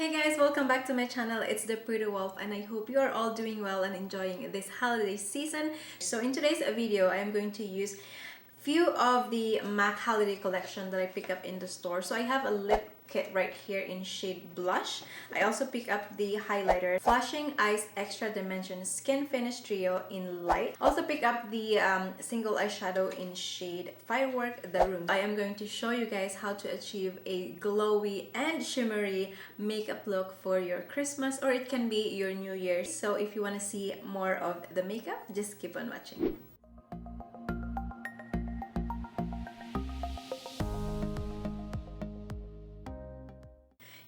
Hey guys, welcome back to my channel. It's the Pretty Wolf and I hope you are all doing well and enjoying this holiday season. So in today's video, I am going to use few of the MAC holiday collection that I pick up in the store. So I have a lip kit right here in shade Blush. I also pick up the highlighter Flashing Eyes Extra Dimension Skin Finish Trio in Light. Also pick up the single eyeshadow in shade Firework The Room. I am going to show you guys how to achieve a glowy and shimmery makeup look for your Christmas, or it can be your New Year. So if you want to see more of the makeup, just keep on watching.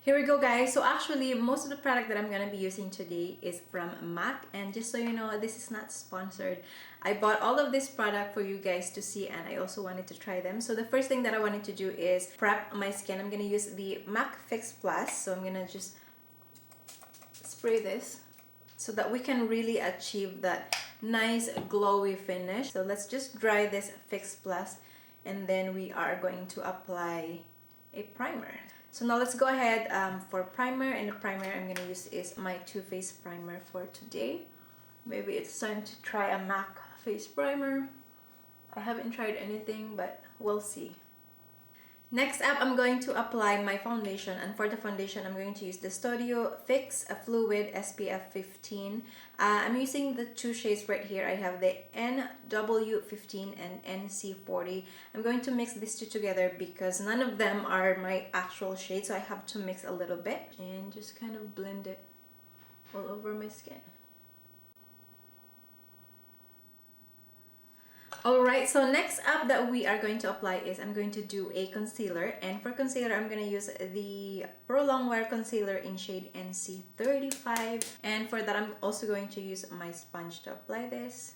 Here we go guys. So actually most of the product that I'm gonna be using today is from MAC, and just so you know, this is not sponsored. I bought all of this product for you guys to see and I also wanted to try them. So the first thing that I wanted to do is prep my skin. I'm gonna use the MAC Fix Plus. So I'm gonna just spray this so that we can really achieve that nice glowy finish. So let's just dry this Fix Plus and then we are going to apply a primer. So now let's go ahead for primer, and the primer I'm going to use is my Too Faced primer for today. Maybe it's time to try a MAC face primer. I haven't tried anything, but we'll see. Next up, I'm going to apply my foundation, and for the foundation, I'm going to use the Studio Fix a Fluid SPF 15. I'm using the two shades right here. I have the NW15 and NC40. I'm going to mix these two together because none of them are my actual shade, so I have to mix a little bit and just kind of blend it all over my skin. Alright, so next up that we are going to apply is I'm going to do a concealer, and for concealer I'm going to use the Pro Longwear concealer in shade NC35, and for that I'm also going to use my sponge to apply this.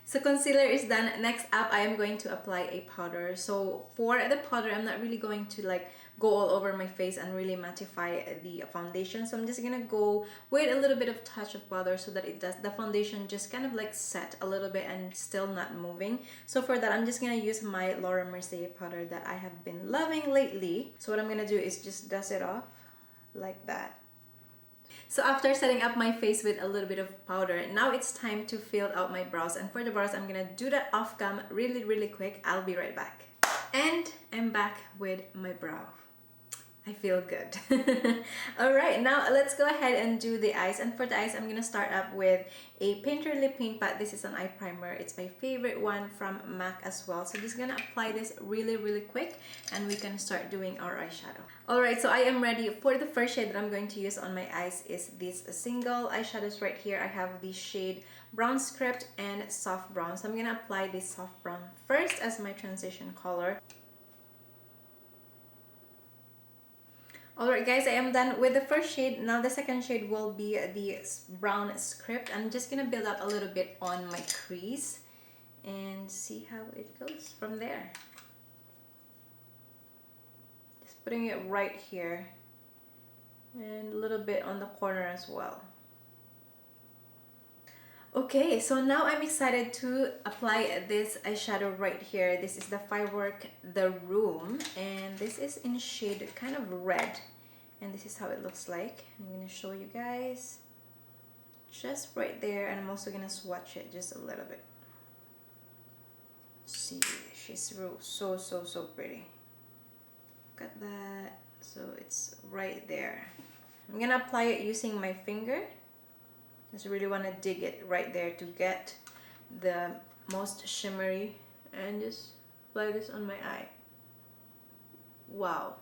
So concealer is done. Next up, I am going to apply a powder. So for the powder, I'm not really going to like go all over my face and really mattify the foundation. So I'm just gonna go with a little bit of touch of powder so that it does the foundation just kind of like set a little bit and still not moving. So for that, I'm just gonna use my Laura Mercier powder that I have been loving lately. So what I'm gonna do is just dust it off like that. So after setting up my face with a little bit of powder, now it's time to fill out my brows. And for the brows, I'm gonna do that off cam really quick. I'll be right back. And I'm back with my brow. I feel good. Alright, now let's go ahead and do the eyes. And for the eyes, I'm gonna start up with a Painter Lip Paint Pot. This is an eye primer. It's my favorite one from MAC as well. So just gonna apply this really quick and we can start doing our eyeshadow. Alright, so I am ready. For the first shade that I'm going to use on my eyes is this single eyeshadows right here. I have the shade Brown Script and Soft Brown. So I'm gonna apply this soft brown first as my transition color. Alright guys, I am done with the first shade. Now the second shade will be the Brown Script. I'm just gonna build up a little bit on my crease and see how it goes from there. Just putting it right here and a little bit on the corner as well. Okay, so now I'm excited to apply this eyeshadow right here. This is the Firework The Room, and this is in shade kind of red, and this is how it looks like. I'm going to show you guys just right there, and I'm also going to swatch it just a little bit. See, she's so pretty. Look at that. So it's right there. I'm going to apply it using my finger. Just really want to dig it right there to get the most shimmery, and just apply this on my eye. Wow.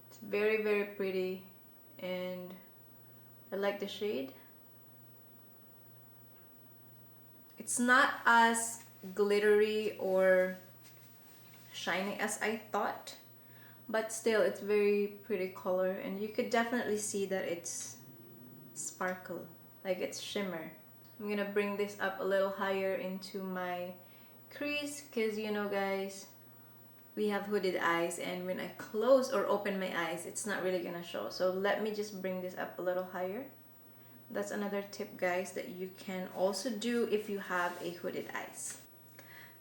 It's very pretty and I like the shade. It's not as glittery or shiny as I thought, but still it's very pretty color, and you could definitely see that it's sparkle, like it's shimmer. I'm gonna bring this up a little higher into my crease because, you know guys, we have hooded eyes, and when I close or open my eyes, it's not really gonna show. So let me just bring this up a little higher. That's another tip guys that you can also do if you have a hooded eyes.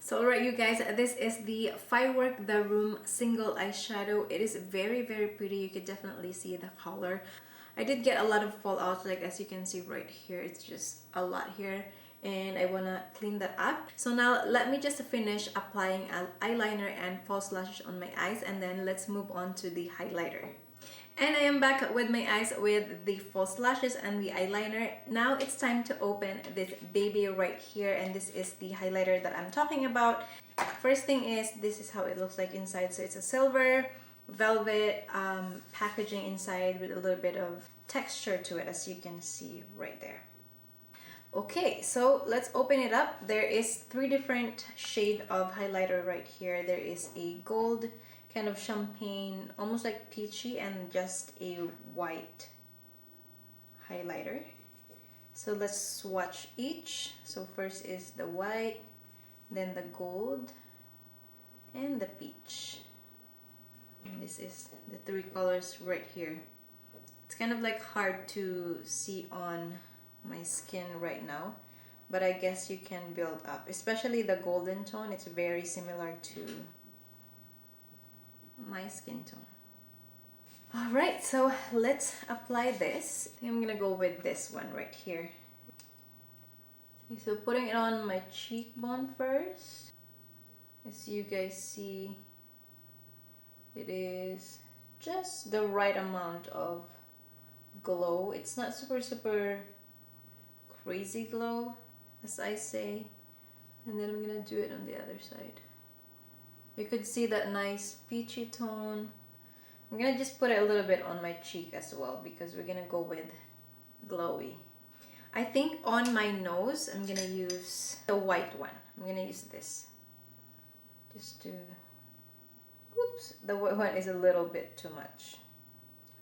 So alright you guys, this is the Firework The Room single eyeshadow. It is very pretty. You can definitely see the color. I did get a lot of fallout, like as you can see right here. It's just a lot here and I want to clean that up. So now let me just finish applying eyeliner and false lashes on my eyes, and then let's move on to the highlighter. And I am back with my eyes with the false lashes and the eyeliner. Now it's time to open this baby right here, and this is the highlighter that I'm talking about. First thing is, this is how it looks like inside. So it's a silver velvet packaging inside with a little bit of texture to it, as you can see right there. Okay, so let's open it up. There is 3 different shade of highlighter right here. There is a gold, kind of champagne, almost like peachy, and just a white highlighter. So let's swatch each. So first is the white, then the gold, and the peach. And this is the 3 colors right here. It's kind of like hard to see on my skin right now, but I guess you can build up, especially the golden tone. It's very similar to my skin tone. Alright, so let's apply this. I think I'm gonna go with this one right here. Okay, so putting it on my cheekbone first. As you guys see, it is just the right amount of glow. It's not super crazy glow, as I say. And then I'm gonna do it on the other side. You could see that nice peachy tone. I'm gonna just put it a little bit on my cheek as well, because we're gonna go with glowy. I think on my nose, I'm gonna use the white one. I'm gonna use this. Just to... Oops, the white one is a little bit too much.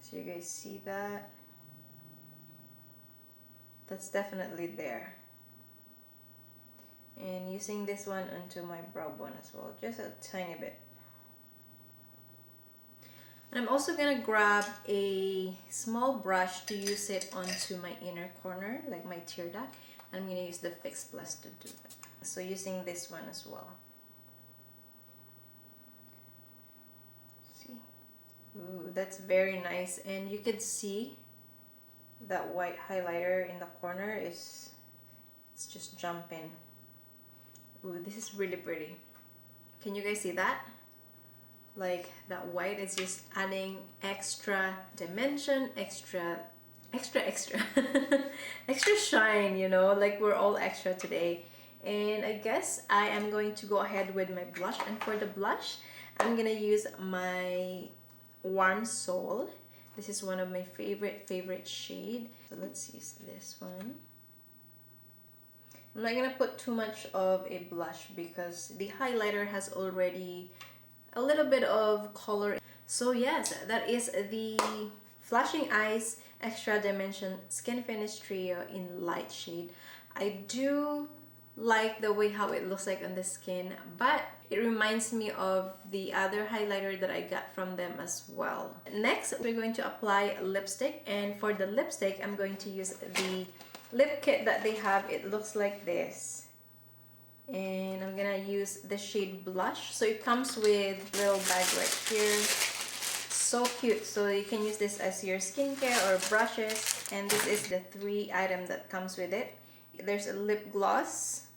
So you guys see that? That's definitely there. And using this one onto my brow bone as well, just a tiny bit. And I'm also gonna grab a small brush to use it onto my inner corner, like my tear duct. I'm gonna use the Fix Plus to do that. So using this one as well. See? Ooh, that's very nice. And you could see that white highlighter in the corner it's just jumping. Ooh, this is really pretty. Can you guys see that? Like that white is just adding extra dimension, extra extra shine, you know, like we're all extra today. And I guess I am going to go ahead with my blush, and for the blush I'm gonna use my Warm Soul. This is one of my favorite shade. So let's use this one. I'm not gonna put too much of a blush because the highlighter has already a little bit of color. So yes, that is the Flashing Eyes Extra Dimension Skin Finish Trio in light shade. I do like the way how it looks like on the skin, but it reminds me of the other highlighter that I got from them as well. Next, we're going to apply lipstick, and for the lipstick, I'm going to use the lip kit that they have. It looks like this. And I'm gonna use the shade Blush. So it comes with a little bag right here. So cute. So you can use this as your skincare or brushes. And this is the 3 items that comes with it. There's a lip gloss,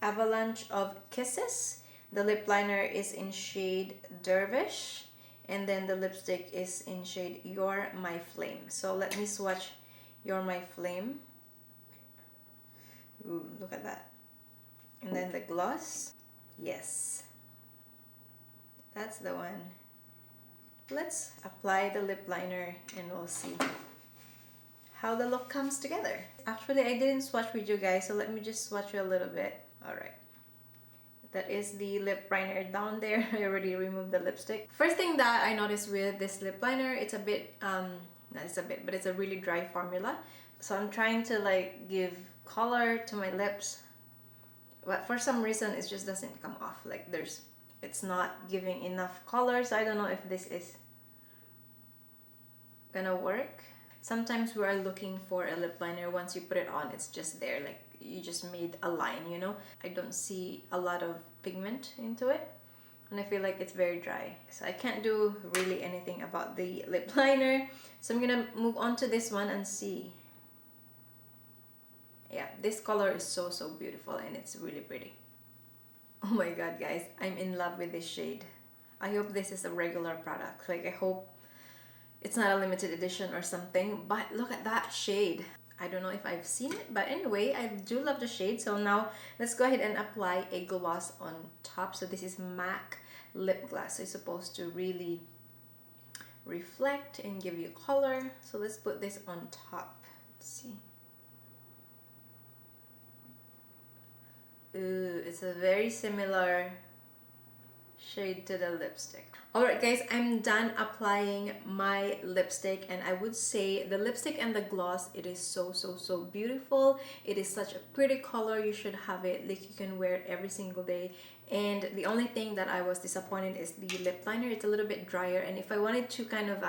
Avalanche of Kisses. The lip liner is in shade Dervish. And then the lipstick is in shade You're My Flame. So let me swatch You're My Flame. Ooh, look at that. And then the gloss. Yes. That's the one. Let's apply the lip liner and we'll see how the look comes together. Actually, I didn't swatch with you guys, so let me just swatch you a little bit. Alright. That is the lip liner down there. I already removed the lipstick. First thing that I noticed with this lip liner, it's a bit, not it's a bit, but it's a really dry formula. So I'm trying to like give color to my lips, but for some reason it just doesn't come off. Like it's not giving enough color, so I don't know if this is gonna work. Sometimes we are looking for a lip liner, once you put it on, it's just there, like you just made a line, you know. I don't see a lot of pigment into it, and I feel like it's very dry, so I can't do really anything about the lip liner. So I'm gonna move on to this one and see. Yeah, this color is so beautiful, and it's really pretty. Oh my god, guys, I'm in love with this shade. I hope this is a regular product. Like, I hope it's not a limited edition or something, but look at that shade. I don't know if I've seen it, but anyway, I do love the shade. So now let's go ahead and apply a gloss on top. So this is MAC lip gloss. So it's supposed to really reflect and give you color. So let's put this on top. Let's see. Ooh, it's a very similar shade to the lipstick. Alright guys, I'm done applying my lipstick, and I would say the lipstick and the gloss, it is so beautiful. It is such a pretty color. You should have it, like you can wear it every single day. And the only thing that I was disappointed is the lip liner. It's a little bit drier, and if I wanted to kind of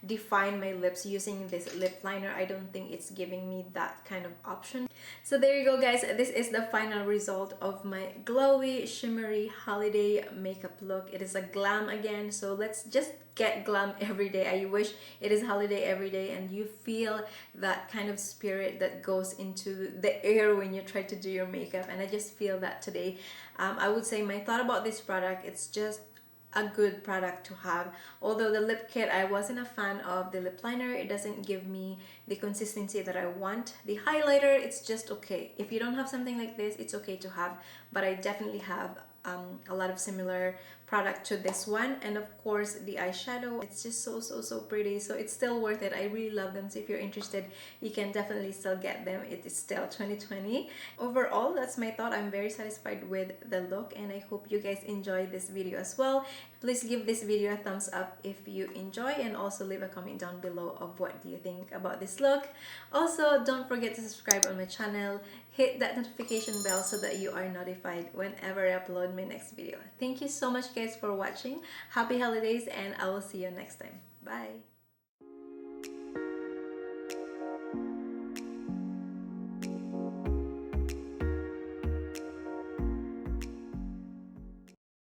define my lips using this lip liner, I don't think it's giving me that kind of option. So there you go guys, this is the final result of my glowy shimmery holiday makeup look. It is a glam again, so let's just get glam every day. I wish it is holiday every day and you feel that kind of spirit that goes into the air when you try to do your makeup, and I just feel that today. I would say my thought about this product, it's just a good product to have. Although the lip kit, I wasn't a fan of the lip liner. It doesn't give me the consistency that I want. The highlighter, it's just okay. If you don't have something like this, it's okay to have, but I definitely have a lot of similar product to this one. And of course the eyeshadow, it's just so pretty, so it's still worth it. I really love them, so if you're interested, you can definitely still get them. It is still 2020. Overall, that's my thought. I'm very satisfied with the look, and I hope you guys enjoy this video as well. Please give this video a thumbs up if you enjoy, and also leave a comment down below of what do you think about this look. Also, don't forget to subscribe on my channel, hit that notification bell so that you are notified whenever I upload my next video. Thank you so much guys for watching. Happy holidays, and I will see you next time. Bye!